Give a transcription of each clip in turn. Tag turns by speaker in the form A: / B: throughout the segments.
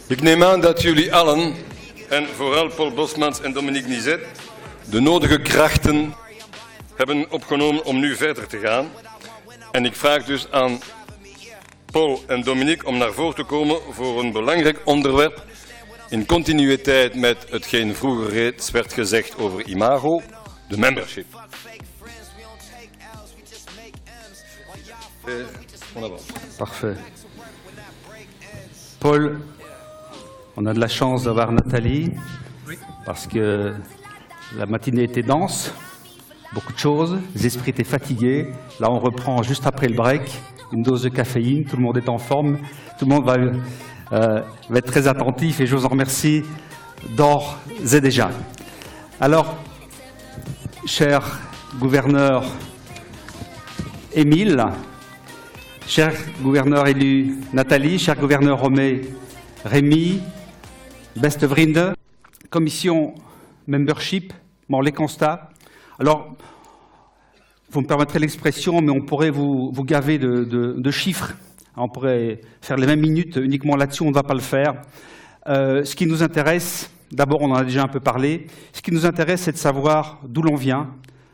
A: Ik neem aan dat jullie allen, en vooral Paul Bosmans en Dominique Nizet, de nodige krachten hebben opgenomen om nu verder te gaan. En ik vraag dus aan Paul en Dominique om naar voren te komen voor een belangrijk onderwerp in continuïteit met hetgeen vroeger reeds werd gezegd over imago, de membership.
B: Parfait. Paul, on a de la chance d'avoir Nathalie, parce que la matinée était dense, beaucoup de choses, les esprits étaient fatigués. Là, on reprend juste après le break, une dose de caféine, tout le monde est en forme, tout le monde va être très attentif et je vous en remercie d'ores et déjà. Alors, cher gouverneur Émile, cher gouverneur élu Nathalie, cher gouverneur Rémi, beste vrienden, commission membership, bon, les constats. Alors, vous me permettrez l'expression, mais on pourrait vous gaver de chiffres. On pourrait faire les mêmes minutes uniquement là-dessus, on ne va pas le faire. Ce qui nous intéresse, d'abord on en a déjà un peu parlé, ce qui nous intéresse c'est de savoir d'où l'on vient,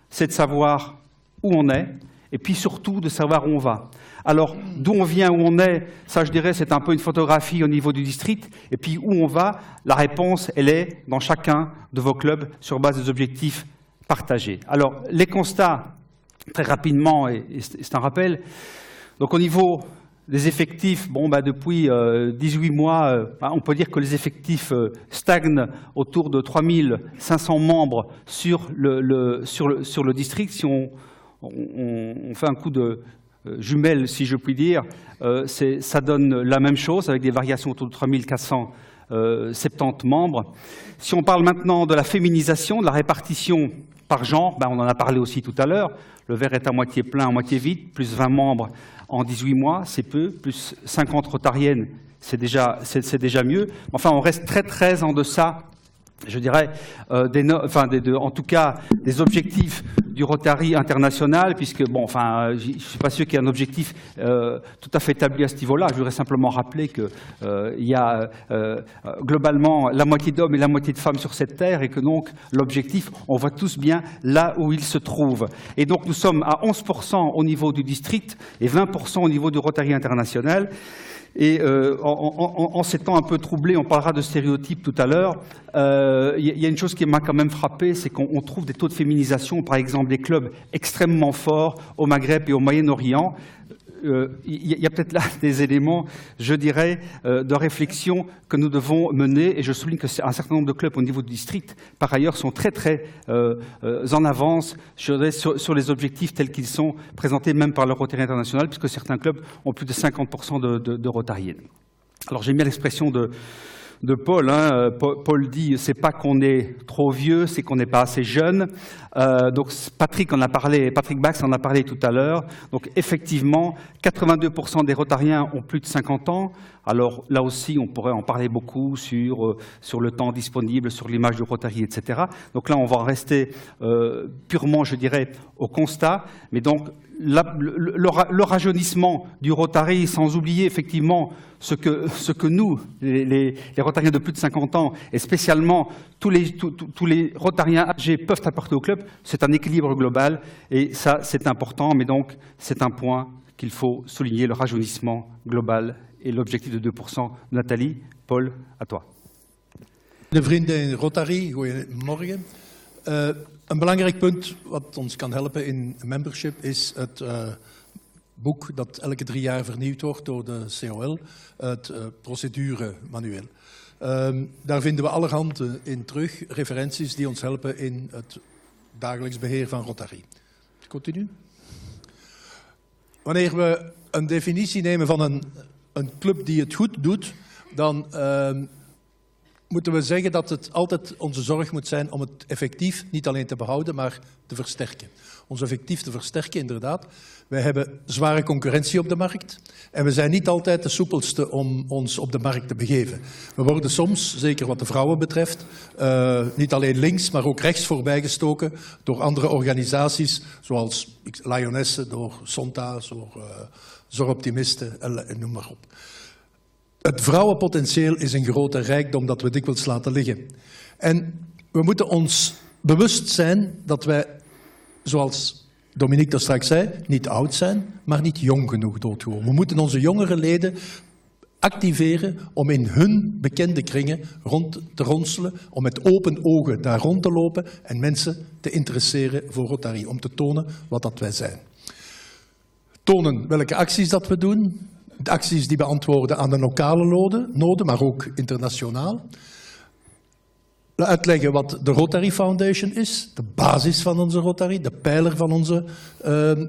B: c'est de savoir où on est, et puis surtout de savoir où on va. Alors, d'où on vient, où on est, ça je dirais c'est un peu une photographie au niveau du district, et puis où on va, la réponse elle est dans chacun de vos clubs sur base des objectifs partagés. Alors, les constats, très rapidement, et c'est un rappel, donc au niveau des effectifs, bon, depuis 18 mois, on peut dire que les effectifs stagnent autour de 3500 membres sur le district. Si on fait un coup de jumelle, si je puis dire, ça donne la même chose, avec des variations autour de 3470 membres. Si on parle maintenant de la féminisation, de la répartition par genre, on en a parlé aussi tout à l'heure, le verre est à moitié plein, à moitié vide, plus 20 membres en 18 mois, c'est peu, plus 50 rotariennes, c'est déjà mieux. Enfin, on reste très en deçà, je dirais, en tout cas, des objectifs du Rotary international, puisque, je ne suis pas sûr qu'il y ait un objectif tout à fait établi à ce niveau-là. Je voudrais simplement rappeler qu'il y a globalement la moitié d'hommes et la moitié de femmes sur cette terre, et que donc l'objectif, on voit tous bien là où il se trouve. Et donc nous sommes à 11% au niveau du district et 20% au niveau du Rotary international. Et en ces temps un peu troublés, on parlera de stéréotypes tout à l'heure, il y a une chose qui m'a quand même frappé, c'est qu'on trouve des taux de féminisation, par exemple des clubs extrêmement forts au Maghreb et au Moyen-Orient. Il y a peut-être là des éléments, je dirais, de réflexion que nous devons mener, et je souligne que un certain nombre de clubs au niveau du district, par ailleurs, sont très en avance sur les objectifs tels qu'ils sont présentés même par le Rotary international, puisque certains clubs ont plus de 50% de rotariennes. Alors j'ai mis l'expression de Paul. Paul dit, c'est pas qu'on est trop vieux, c'est qu'on n'est pas assez jeune. Donc Patrick Bax en a parlé tout à l'heure. Donc effectivement, 82% des rotariens ont plus de 50 ans. Alors là aussi, on pourrait en parler beaucoup sur le temps disponible, sur l'image du Rotary, etc. Donc là, on va en rester purement, je dirais, au constat. Mais donc, le rajeunissement du Rotary, sans oublier effectivement ce que nous, les Rotariens de plus de 50 ans, et spécialement tous les Rotariens âgés peuvent apporter au club, c'est un équilibre global, et ça c'est important, mais donc c'est un point qu'il faut souligner, le rajeunissement global et l'objectif de 2%. Nathalie, Paul, à toi.
C: De vrienden in Rotary, goedemorgen. Een belangrijk punt wat ons kan helpen in membership is het boek dat elke 3 jaar vernieuwd wordt door de COL, het proceduremanueel. Daar vinden we allerhande in terug, referenties die ons helpen in het dagelijks beheer van Rotary. Continu. Wanneer we een definitie nemen van een club die het goed doet, dan moeten we zeggen dat het altijd onze zorg moet zijn om het effectief niet alleen te behouden, maar te versterken. Ons effectief te versterken, inderdaad. Wij hebben zware concurrentie op de markt en we zijn niet altijd de soepelste om ons op de markt te begeven. We worden soms, zeker wat de vrouwen betreft, niet alleen links, maar ook rechts voorbijgestoken door andere organisaties, zoals Lionesse, door Sonta, door Zoroptimisten, en noem maar op. Het vrouwenpotentieel is een grote rijkdom dat we dikwijls laten liggen. En we moeten ons bewust zijn dat wij, zoals Dominique dat straks zei, niet oud zijn, maar niet jong genoeg doodgewoon. We moeten onze jongere leden activeren om in hun bekende kringen rond te ronselen, om met open ogen daar rond te lopen en mensen te interesseren voor Rotary, om te tonen wat dat wij zijn. Tonen welke acties dat we doen, de acties die beantwoorden aan de lokale noden, maar ook internationaal. Uitleggen wat de Rotary Foundation is, de basis van onze Rotary, de pijler van onze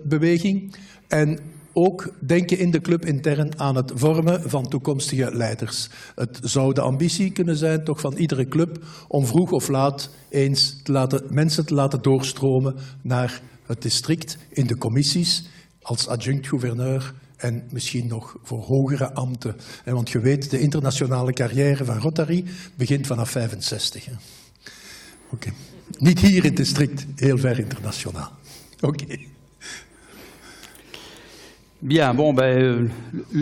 C: beweging. En ook denken in de club intern aan het vormen van toekomstige leiders. Het zou de ambitie kunnen zijn, toch van iedere club, om vroeg of laat eens mensen te laten doorstromen naar het district, in de commissies, als adjunct-gouverneur en misschien nog voor hogere ambten. Want je weet, de internationale carrière van Rotary begint vanaf 65. Oké. Niet hier in het district, heel ver internationaal. Oké.
B: Bien, bon,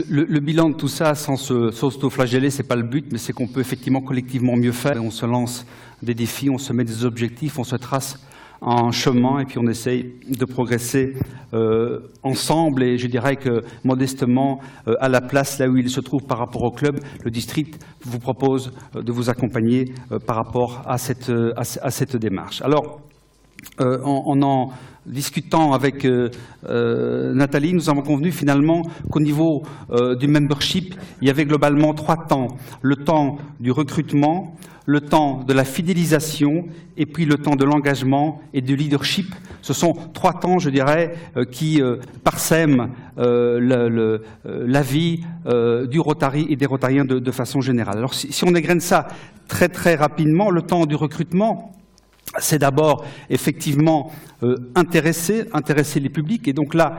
B: le bilan de tout ça, sans s'auto-flageller, c'est pas le but, mais c'est qu'on peut effectivement collectivement mieux faire. On se lance des défis, on se met des objectifs, on se trace un chemin et puis on essaye de progresser ensemble. Et je dirais que modestement, à la place là où il se trouve par rapport au club, le district vous propose de vous accompagner par rapport à cette démarche. Alors, en discutant avec Nathalie, nous avons convenu finalement qu'au niveau du membership, il y avait globalement 3 temps. Le temps du recrutement, le temps de la fidélisation et puis le temps de l'engagement et du leadership. Ce sont 3 temps, je dirais, qui parsèment la vie du Rotary et des Rotariens de façon générale. Alors si on égrène ça très très rapidement, le temps du recrutement, c'est d'abord effectivement intéresser les publics. Et donc là,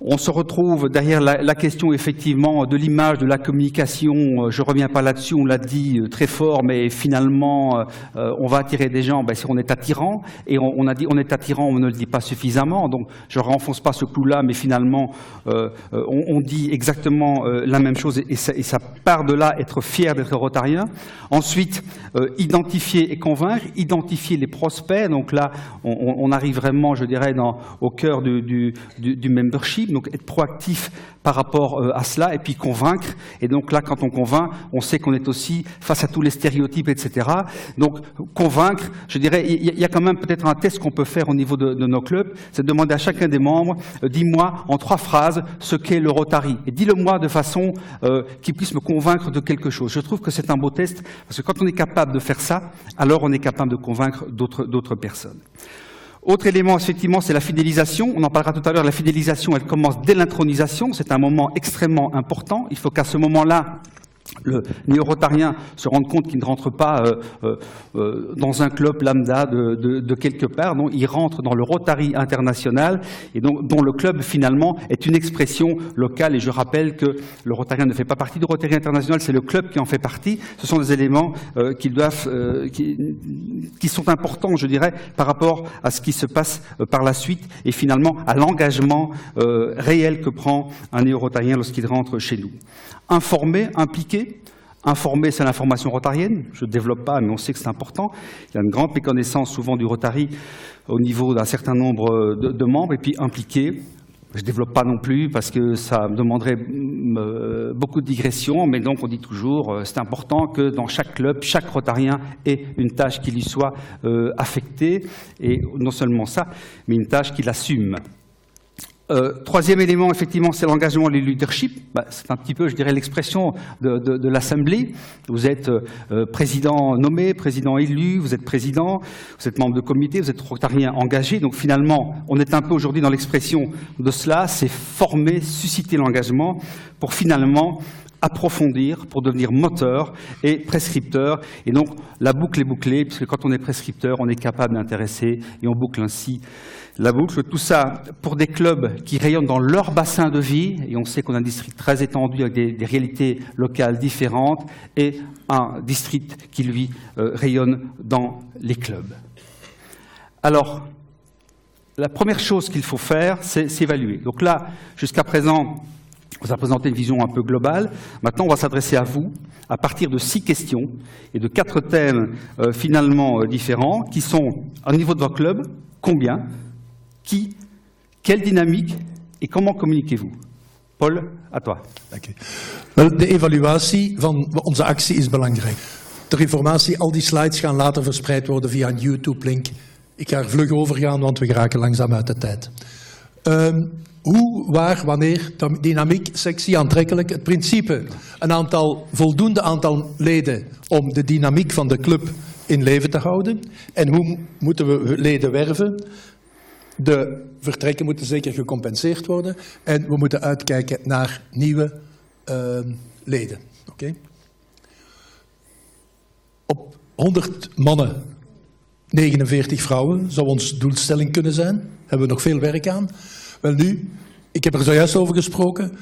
B: on se retrouve derrière la question effectivement de l'image, de la communication. Je ne reviens pas là-dessus, on l'a dit très fort, mais finalement, on va attirer des gens si on est attirant. Et on a dit on est attirant, on ne le dit pas suffisamment. Donc je ne renfonce pas ce clou-là, mais finalement, on dit exactement la même chose. Et ça part de là, être fier d'être rotarien. Ensuite, identifier et convaincre, identifier les prospects. Donc là, on arrive vraiment, je dirais, au cœur du membership. Donc être proactif par rapport à cela et puis convaincre. Et donc là, quand on convainc, on sait qu'on est aussi face à tous les stéréotypes, etc. Donc convaincre, je dirais, il y a quand même peut-être un test qu'on peut faire au niveau de nos clubs, c'est de demander à chacun des membres, dis-moi en 3 phrases ce qu'est le Rotary. Et dis-le-moi de façon qui puisse me convaincre de quelque chose. Je trouve que c'est un beau test, parce que quand on est capable de faire ça, alors on est capable de convaincre d'autres personnes. Autre élément, effectivement, c'est la fidélisation. On en parlera tout à l'heure. La fidélisation, elle commence dès l'intronisation. C'est un moment extrêmement important. Il faut qu'à ce moment-là, le néo-rotarien se rende compte qu'il ne rentre pas dans un club lambda de quelque part. Donc, il rentre dans le Rotary international et donc, dont le club, finalement, est une expression locale. Et je rappelle que le Rotarien ne fait pas partie du Rotary international, c'est le club qui en fait partie. Ce sont des éléments qui sont importants, je dirais, par rapport à ce qui se passe par la suite et finalement à l'engagement réel que prend un néo-rotarien lorsqu'il rentre chez nous. Informer, impliquer. Informer, c'est l'information rotarienne. Je ne développe pas, mais on sait que c'est important. Il y a une grande méconnaissance souvent du Rotary au niveau d'un certain nombre de membres. Et puis impliquer, je ne développe pas non plus parce que ça me demanderait beaucoup de digressions. Mais donc on dit toujours, c'est important que dans chaque club, chaque Rotarien ait une tâche qui lui soit affectée. Et non seulement ça, mais une tâche qu'il assume. Troisième élément, effectivement, c'est l'engagement et le leadership. C'est un petit peu, je dirais, l'expression de l'Assemblée. Vous êtes président nommé, président élu, vous êtes président, vous êtes membre de comité, vous êtes rotarien engagé. Donc finalement, on est un peu aujourd'hui dans l'expression de cela, c'est former, susciter l'engagement pour finalement approfondir, pour devenir moteur et prescripteur. Et donc, la boucle est bouclée, puisque quand on est prescripteur, on est capable d'intéresser et on boucle ainsi la boucle. Tout ça pour des clubs qui rayonnent dans leur bassin de vie, et on sait qu'on a un district très étendu avec des réalités locales différentes, et un district qui, lui, rayonne dans les clubs. Alors, la première chose qu'il faut faire, c'est s'évaluer. Donc là, jusqu'à présent, On a présenté une vision un peu globale. Maintenant, on va s'adresser à vous à partir de 6 questions et de 4 thèmes finalement différents qui sont, au niveau de votre club, combien, qui, quelle dynamique et comment communiquez-vous? Paul, à toi.
C: Okay. Wel, de evaluatie van onze actie is belangrijk. Ter informatie, al die slides gaan later verspreid worden via een YouTube-link. Ik ga er vlug overgaan, want we geraken langzaam uit de tijd. Hoe, waar, wanneer, dynamiek, sexy, aantrekkelijk. Het principe, voldoende aantal leden om de dynamiek van de club in leven te houden. En hoe moeten we leden werven? De vertrekken moeten zeker gecompenseerd worden. En we moeten uitkijken naar nieuwe leden. Okay? Op 100 mannen, 49 vrouwen zou onze doelstelling kunnen zijn. Daar hebben we nog veel werk aan. Wel nu, ik heb er zojuist over gesproken,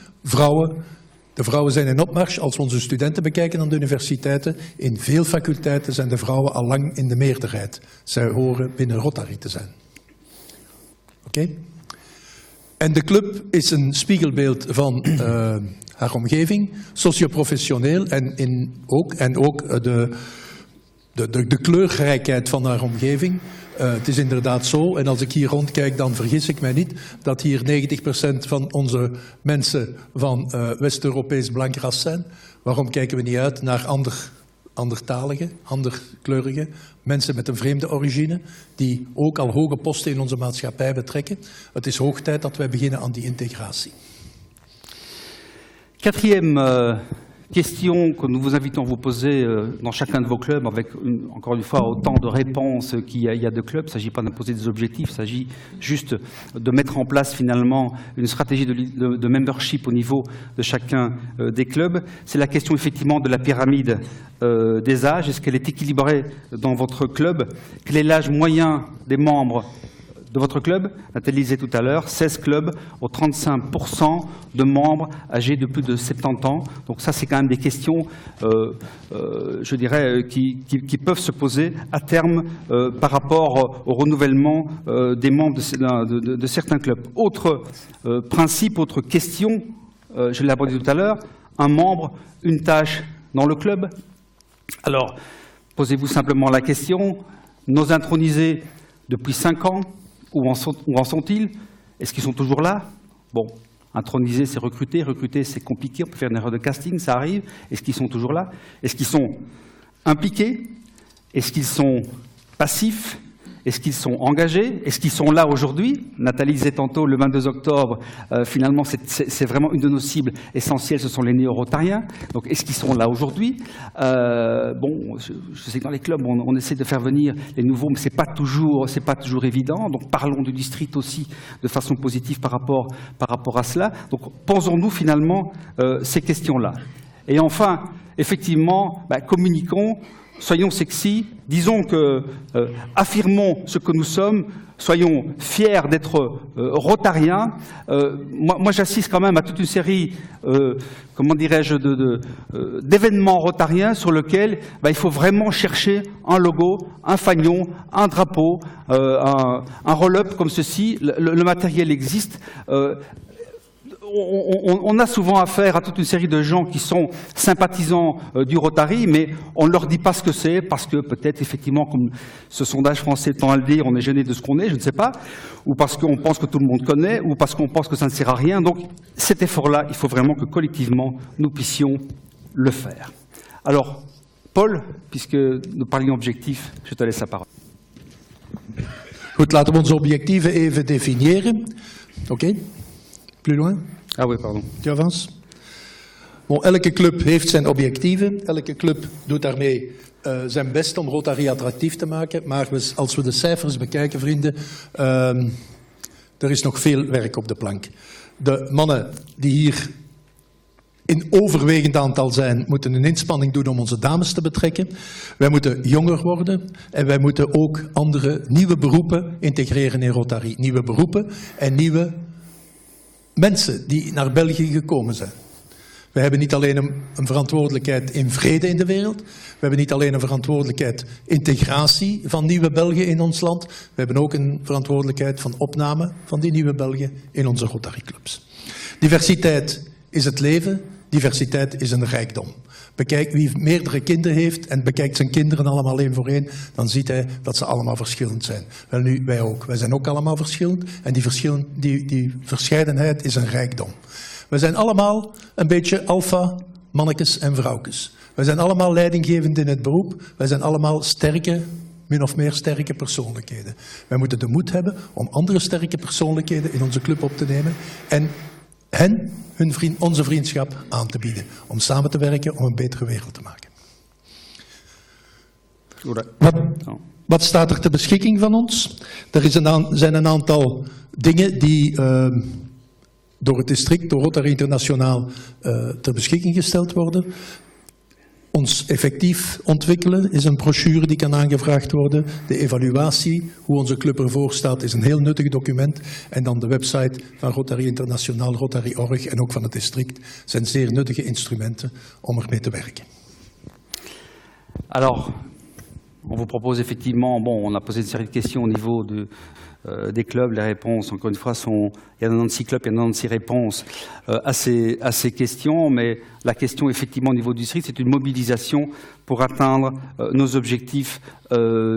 C: de vrouwen zijn in opmars. Als we onze studenten bekijken aan de universiteiten, in veel faculteiten zijn de vrouwen al lang in de meerderheid. Zij horen binnen Rotary te zijn. Oké? En de club is een spiegelbeeld van haar omgeving, socioprofessioneel en ook de kleurrijkheid van haar omgeving. Het is inderdaad zo, en als ik hier rondkijk, dan vergis ik mij niet dat hier 90% van onze mensen van West-Europees blank ras zijn. Waarom kijken we niet uit naar andertaligen, anderkleurigen, mensen met een vreemde origine, die ook al hoge posten in onze maatschappij betrekken? Het is hoog tijd dat wij beginnen aan die integratie.
B: Quatrième question que nous vous invitons à vous poser dans chacun de vos clubs, avec encore une fois autant de réponses qu'il y a de clubs. Il ne s'agit pas d'imposer des objectifs, il s'agit juste de mettre en place finalement une stratégie de membership au niveau de chacun des clubs. C'est la question effectivement de la pyramide des âges. Est-ce qu'elle est équilibrée dans votre club? Quel est l'âge moyen des membres de votre club? Nathalie disait tout à l'heure, 16 clubs aux 35% de membres âgés de plus de 70 ans. Donc ça, c'est quand même des questions, je dirais, qui peuvent se poser à terme par rapport au renouvellement des membres de certains clubs. Autre principe, autre question, je l'ai abordé tout à l'heure, un membre, une tâche dans le club. Alors, posez-vous simplement la question, nos intronisés depuis 5 ans, où en sont-ils? Est-ce qu'ils sont toujours là? Bon, introniser, c'est recruter. Recruter, c'est compliqué. On peut faire une erreur de casting, ça arrive. Est-ce qu'ils sont toujours là? Est-ce qu'ils sont impliqués? Est-ce qu'ils sont passifs? Est-ce qu'ils sont engagés? Est-ce qu'ils sont là aujourd'hui? Nathalie disait tantôt, le 22 octobre, finalement, c'est vraiment une de nos cibles essentielles, ce sont les néo-rotariens. Donc, est-ce qu'ils sont là aujourd'hui? Bon, je sais que dans les clubs, on essaie de faire venir les nouveaux, mais ce n'est pas toujours évident. Donc, parlons du district aussi de façon positive par rapport à cela. Donc, posons-nous finalement ces questions-là. Et enfin, effectivement, communiquons. Soyons sexy, disons que, affirmons ce que nous sommes, soyons fiers d'être rotariens. Moi j'assiste quand même à toute une série, comment dirais-je, d'événements rotariens sur lesquels il faut vraiment chercher un logo, un fanion, un drapeau, un roll-up comme ceci. Le matériel existe. On a souvent affaire à toute une série de gens qui sont sympathisants du Rotary, mais on ne leur dit pas ce que c'est, parce que peut-être effectivement, comme ce sondage français tend à le dire, on est gêné de ce qu'on est, je ne sais pas, ou parce qu'on pense que tout le monde connaît, ou parce qu'on pense que ça ne sert à rien. Donc cet effort-là, il faut vraiment que collectivement, nous puissions le faire. Alors, Paul, puisque nous parlions objectifs, je te laisse la parole.
C: Goed, laten we onze objectieven even definiëren. Oké, plus loin.
B: Ah oui, pardon.
C: Tu avance. Bon, elke club heeft zijn objectieven. Elke club doet daarmee zijn best om Rotary attractief te maken. Maar als we de cijfers bekijken, vrienden, er is nog veel werk op de plank. De mannen die hier in overwegend aantal zijn, moeten een inspanning doen om onze dames te betrekken. Wij moeten jonger worden en wij moeten ook andere nieuwe beroepen integreren in Rotary. Nieuwe beroepen en nieuwe mensen die naar België gekomen zijn. We hebben niet alleen een verantwoordelijkheid in vrede in de wereld. We hebben niet alleen een verantwoordelijkheid integratie van nieuwe Belgen in ons land. We hebben ook een verantwoordelijkheid van opname van die nieuwe Belgen in onze Rotary clubs. Diversiteit is het leven, diversiteit is een rijkdom. Bekijk wie meerdere kinderen heeft en bekijkt zijn kinderen allemaal één voor één, dan ziet hij dat ze allemaal verschillend zijn. Wel nu, wij ook. Wij zijn ook allemaal verschillend en die verscheidenheid is een rijkdom. We zijn allemaal een beetje alfa, mannetjes en vrouwtjes. We zijn allemaal leidinggevend in het beroep. Wij zijn allemaal sterke, min of meer sterke persoonlijkheden. Wij moeten de moed hebben om andere sterke persoonlijkheden in onze club op te nemen en hen onze vriendschap aan te bieden. Om samen te werken om een betere wereld te maken. Wat staat er ter beschikking van ons? Er zijn een aantal dingen die door het district, door Rotary Internationaal, ter beschikking gesteld worden. Ons effectief ontwikkelen is een brochure die kan aangevraagd worden. De evaluatie, hoe onze club ervoor staat, is een heel nuttig document. En dan de website van Rotary Internationaal, Rotary.org en ook van het district zijn zeer nuttige instrumenten om ermee te werken.
B: Alors, on vous propose effectivement, bon, on a posé une série de questions au niveau des clubs. Les réponses, encore une fois, il y a 96 clubs, il y a 96 réponses à ces questions. Mais la question, effectivement, au niveau du district, c'est une mobilisation pour atteindre nos objectifs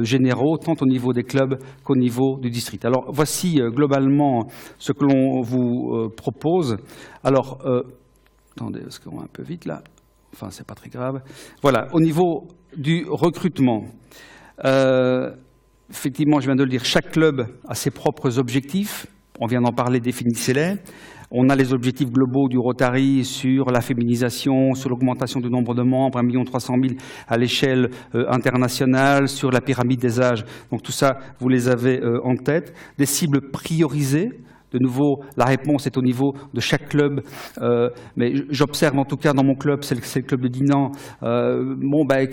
B: généraux, tant au niveau des clubs qu'au niveau du district. Alors, voici globalement ce que l'on vous propose. Alors, attendez, parce qu'on va un peu vite là. Enfin, c'est pas très grave. Voilà, au niveau du recrutement. Effectivement, je viens de le dire, chaque club a ses propres objectifs. On vient d'en parler, définissez-les. On a les objectifs globaux du Rotary sur la féminisation, sur l'augmentation du nombre de membres, 1 300 000 à l'échelle internationale, sur la pyramide des âges. Donc tout ça, vous les avez en tête. Des cibles priorisées. De nouveau, la réponse est au niveau de chaque club, mais j'observe en tout cas dans mon club, c'est le club de Dinan,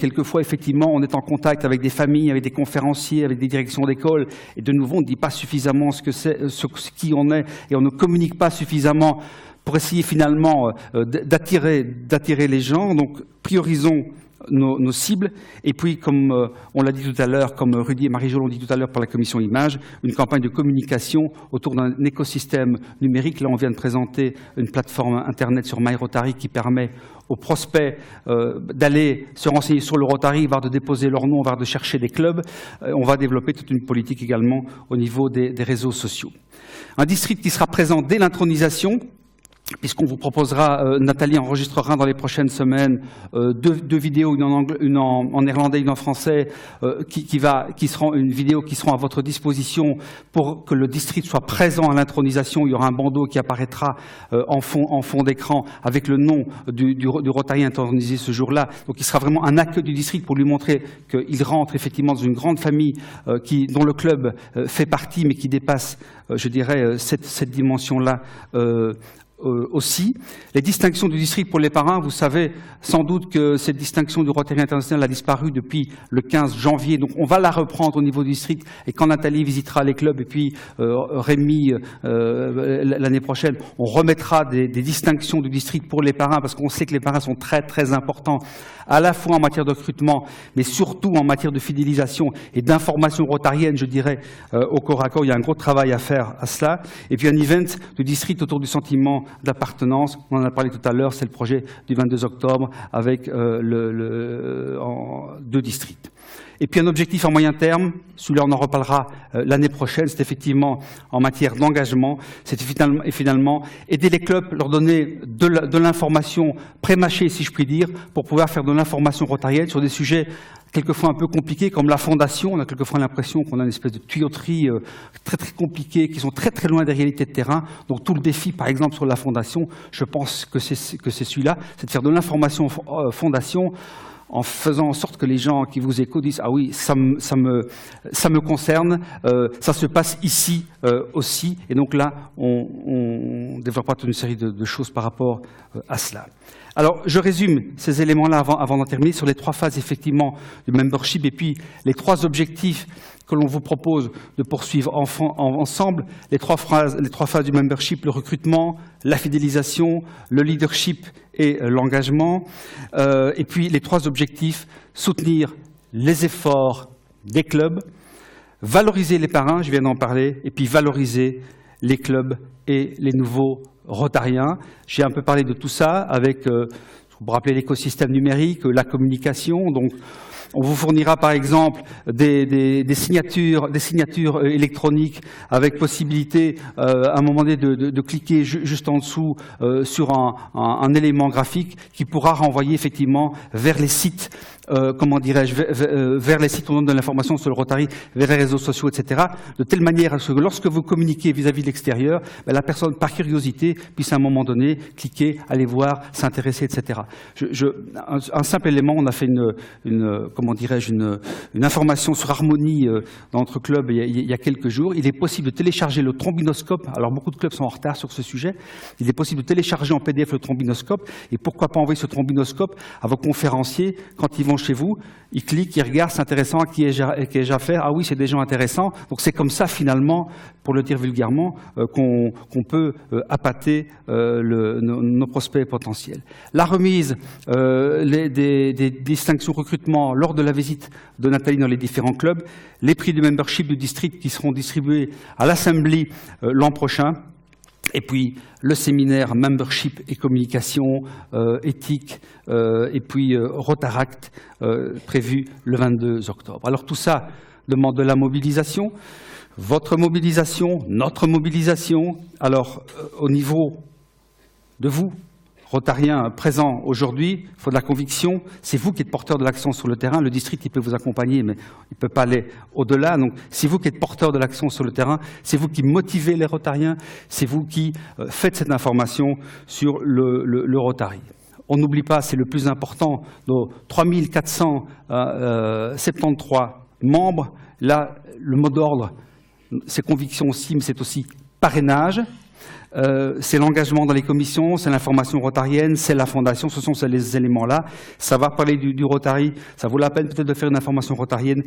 B: quelquefois effectivement on est en contact avec des familles, avec des conférenciers, avec des directions d'école, et de nouveau on ne dit pas suffisamment ce qui on est, et on ne communique pas suffisamment pour essayer finalement d'attirer les gens. Donc priorisons nos cibles, et puis comme on l'a dit tout à l'heure, comme Rudy et Marie-Jo l'ont dit tout à l'heure pour la commission Images, une campagne de communication autour d'un écosystème numérique. Là on vient de présenter une plateforme internet sur MyRotary qui permet aux prospects d'aller se renseigner sur le Rotary, voire de déposer leur nom, voire de chercher des clubs. On va développer toute une politique également au niveau des réseaux sociaux. Un district qui sera présent dès l'intronisation, puisqu'on vous proposera, Nathalie enregistrera dans les prochaines semaines deux vidéos, une en néerlandais, une en français, qui seront une vidéo qui seront à votre disposition pour que le district soit présent à l'intronisation. Il y aura un bandeau qui apparaîtra en fond d'écran avec le nom du Rotary intronisé ce jour-là. Donc il sera vraiment un accueil du district pour lui montrer qu'il rentre effectivement dans une grande famille dont le club fait partie, mais qui dépasse, je dirais, cette dimension-là aussi. Les distinctions du district pour les parrains, vous savez sans doute que cette distinction du Rotary International a disparu depuis le 15 janvier, donc on va la reprendre au niveau du district, et quand Nathalie visitera les clubs, et puis Rémi l'année prochaine, on remettra des distinctions du district pour les parrains, parce qu'on sait que les parrains sont très très importants, à la fois en matière de recrutement, mais surtout en matière de fidélisation et d'information rotarienne, je dirais, au corps à corps. Il y a un gros travail à faire à cela. Et puis un event du district autour du sentiment d'appartenance, on en a parlé tout à l'heure, c'est le projet du 22 octobre avec deux districts. Et puis un objectif à moyen terme, celui-là on en reparlera l'année prochaine, c'est effectivement en matière d'engagement, c'est finalement aider les clubs, leur donner de l'information pré-mâchée, si je puis dire, pour pouvoir faire de l'information rotarienne sur des sujets quelquefois un peu compliqués, comme la fondation. On a quelquefois l'impression qu'on a une espèce de tuyauterie très très compliquée, qui sont très très loin des réalités de terrain. Donc tout le défi, par exemple, sur la fondation, je pense que c'est celui-là, c'est de faire de l'information fondation, en faisant en sorte que les gens qui vous écoutent disent « Ah oui, ça me concerne, ça se passe ici aussi ». Et donc là, on développera toute une série de choses par rapport à cela. Alors, je résume ces éléments-là avant d'en terminer sur les trois phases, effectivement, du membership et puis les trois objectifs que l'on vous propose de poursuivre ensemble. Les trois phases du membership, le recrutement, la fidélisation, le leadership et l'engagement. Et puis, les trois objectifs, soutenir les efforts des clubs, valoriser les parrains, je viens d'en parler, et puis valoriser les clubs et les nouveaux rotariens. J'ai un peu parlé de tout ça avec, vous vous rappelez, l'écosystème numérique, la communication. Donc, on vous fournira par exemple des signatures électroniques avec possibilité à un moment donné de cliquer juste en dessous sur un élément graphique qui pourra renvoyer effectivement vers les sites, comment dirais-je, vers les sites où on donne de l'information sur le Rotary, vers les réseaux sociaux, etc. De telle manière que lorsque vous communiquez vis-à-vis de l'extérieur, la personne, par curiosité, puisse à un moment donné cliquer, aller voir, s'intéresser, etc. Un simple élément, on a fait comment dirais-je, une information sur Harmonie dans notre club il y a quelques jours. Il est possible de télécharger le trombinoscope. Alors, beaucoup de clubs sont en retard sur ce sujet. Il est possible de télécharger en PDF le trombinoscope. Et pourquoi pas envoyer ce trombinoscope à vos conférenciers quand ils vont chez vous. Ils cliquent, ils regardent, c'est intéressant, qui ai-je affaire? Ah oui, c'est des gens intéressants. Donc, c'est comme ça, finalement, pour le dire vulgairement, qu'on peut appâter nos prospects potentiels. La remise des distinctions recrutement lors de la visite de Nathalie dans les différents clubs, les prix de membership du district qui seront distribués à l'Assemblée l'an prochain, et puis le séminaire membership et communication éthique, et puis Rotaract prévu le 22 octobre. Alors tout ça demande de la mobilisation, votre mobilisation, notre mobilisation. Alors au niveau de vous, Rotariens présents aujourd'hui, il faut de la conviction. C'est vous qui êtes porteur de l'action sur le terrain. Le district, il peut vous accompagner, mais il ne peut pas aller au-delà. Donc, c'est vous qui êtes porteur de l'action sur le terrain. C'est vous qui motivez les Rotariens. C'est vous qui faites cette information sur le Rotary. On n'oublie pas, c'est le plus important, nos 3473 membres. Là, le mot d'ordre, c'est conviction aussi, mais c'est aussi parrainage. C'est l'engagement dans les commissions, c'est l'information rotarienne, c'est la fondation, ce sont ces éléments-là. Ça va parler du Rotary, ça vaut la peine peut-être de faire une information rotarienne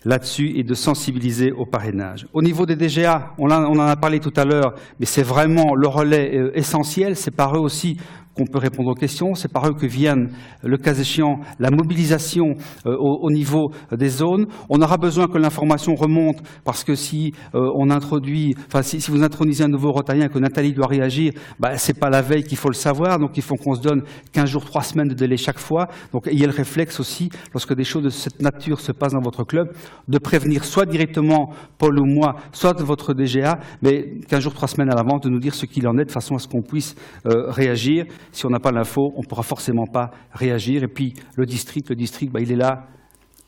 B: là-dessus et de sensibiliser au parrainage. Au niveau des DGA, on en a parlé tout à l'heure, mais c'est vraiment le relais essentiel, c'est par eux aussi qu'on peut répondre aux questions, c'est par eux que viennent, le cas échéant, la mobilisation au niveau des zones. On aura besoin que l'information remonte, parce que si on introduit, enfin si vous intronisez un nouveau Rotarien et que Nathalie doit réagir, c'est pas la veille qu'il faut le savoir, donc il faut qu'on se donne 15 jours, 3 semaines de délai chaque fois. Donc ayez le réflexe aussi, lorsque des choses de cette nature se passent dans votre club, de prévenir soit directement Paul ou moi, soit votre DGA, mais 15 jours, 3 semaines à l'avance, de nous dire ce qu'il en est, de façon à ce qu'on puisse réagir. Si on n'a pas l'info, on ne pourra forcément pas réagir. Et puis le district, il est là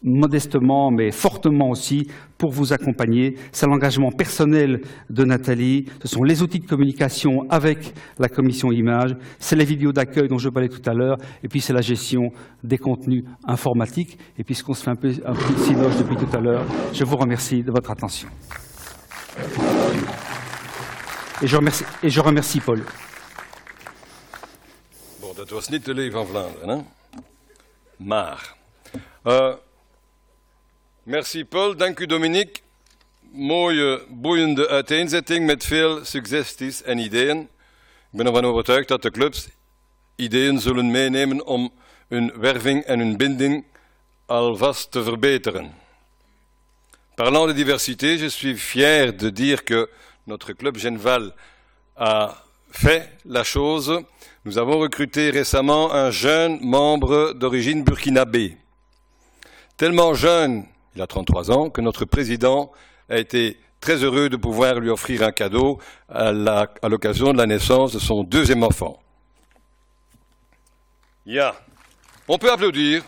B: modestement, mais fortement aussi, pour vous accompagner. C'est l'engagement personnel de Nathalie, ce sont les outils de communication avec la commission images, c'est les vidéos d'accueil dont je parlais tout à l'heure, et puis c'est la gestion des contenus informatiques. Et puisqu'on se fait un petit synoche depuis tout à l'heure, je vous remercie de votre attention. Et je remercie Paul.
A: Dat was niet de Leeuw van Vlaanderen, hè? Maar. Merci Paul, dank u Dominique. Mooie, boeiende uiteenzetting met veel suggesties en ideeën. Ik ben ervan overtuigd dat de clubs ideeën zullen meenemen om hun werving en hun binding alvast te verbeteren. Parlant de diversité, je suis fier de dire que notre club Genval a fait la chose. Nous avons recruté récemment un jeune membre d'origine burkinabé. Tellement jeune, il a 33 ans, que notre président a été très heureux de pouvoir lui offrir un cadeau à l'occasion de la naissance de son deuxième enfant. Ja, on peut applaudir.